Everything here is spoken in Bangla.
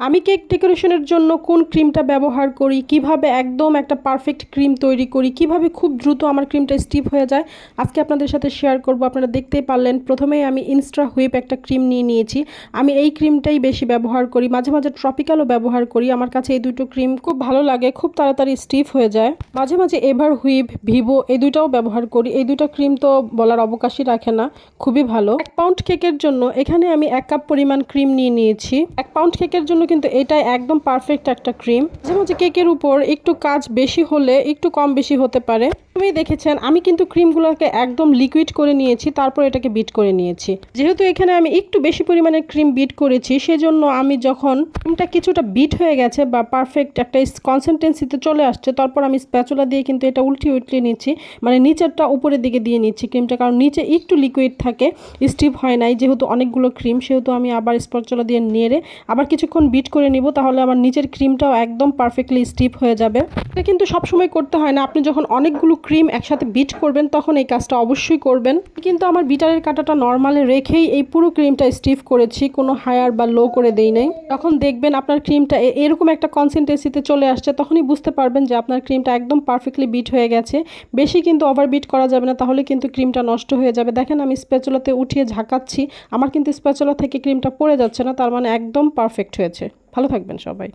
আমি কেক ডেকোরেশনের জন্য কোন ক্রিমটা ব্যবহার করি, কিভাবে একদম একটা পারফেক্ট ক্রিম তৈরি করি, কিভাবে খুব দ্রুত আমার ক্রিমটা স্টিফ হয়ে যায়, আজকে আপনাদের সাথে শেয়ার করব। আপনারা দেখতেই পারলেন প্রথমেই আমি ইনস্টা হুইপ একটা ক্রিম নিয়ে নিয়েছি। আমি এই ক্রিমটাই বেশি ব্যবহার করি, মাঝে মাঝে ট্রপিক্যালও ব্যবহার করি। আমার কাছে এই দুটো ক্রিম খুব ভালো লাগে, খুব তাড়াতাড়ি স্টিফ হয়ে যায়। মাঝে মাঝে এভার হুইপ, ভিভো এই দুইটাও ব্যবহার করি। এই দুটো ক্রিম তো বলার অবকাশই রাখে না, খুবই ভালো। 1 পাউন্ড কেকের জন্য এখানে আমি 1 কাপ পরিমাণ ক্রিম নিয়ে নিয়েছি। 1 পাউন্ড কেকের জন্য কিন্তু এটাই একদম পারফেক্ট একটা ক্রিম। মাঝে মাঝে কেকের উপর একটু কাজ বেশি হলে একটু কম বেশি হতে পারে। তুমি দেখেছেন আমি কিন্তু ক্রিমগুলোকে একদম লিকুইড করে নিয়েছি, তারপর এটাকে বিট করে নিয়েছি। যেহেতু এখানে আমি একটু বেশি পরিমাণের ক্রিম বিট করেছি, সেজন্য আমি যখন ক্রিমটা কিছুটা বিট হয়ে গেছে বা পারফেক্ট একটা কনসিস্টেন্সিতে চলে আসছে, তারপর আমি স্প্যাচুলা দিয়ে কিন্তু এটা উল্টিয়ে নিচ্ছি, মানে নিচেরটা উপরের দিকে দিয়ে নিচ্ছি ক্রিমটা, কারণ নিচে একটু লিকুইড থাকে, স্টিফ হয় নাই। যেহেতু অনেকগুলো ক্রিম, সেহেতু আমি আবার স্প্যাচুলা দিয়ে নেড়ে আবার কিছুক্ষণ বিট করে নিব, তাহলে আমার নিচের ক্রিমটাও একদম পারফেক্টলি স্টিফ হয়ে যাবে। এটা কিন্তু সবসময় করতে হয় না, আপনি যখন অনেকগুলো ক্রিম একসাথে বিট করবেন তখন এই কাজটা অবশ্যই করবেন। কিন্তু আমার বিটারের কাঁটাটা নর্মালে রেখেই এই পুরো ক্রিমটা স্টিফ করেছি, কোনো হায়ার বা লো করে দেই নাই। তখন দেখবেন আপনার ক্রিমটা এরকম একটা কনসিস্টেন্সিতে চলে আসছে, তখনই বুঝতে পারবেন যে আপনার ক্রিমটা একদম পারফেক্টলি বিট হয়ে গেছে। বেশি কিন্তু ওভার বিট করা যাবে না, তাহলে কিন্তু ক্রিমটা নষ্ট হয়ে যাবে। দেখেন আমি স্প্যাচুলাতে উঠিয়ে ঝাঁকাচ্ছি, আমার কিন্তু স্প্যাচুলা থেকে ক্রিমটা পড়ে যাচ্ছে না, তার মানে একদম পারফেক্ট হয়েছে। ভালো থাকবেন সবাই।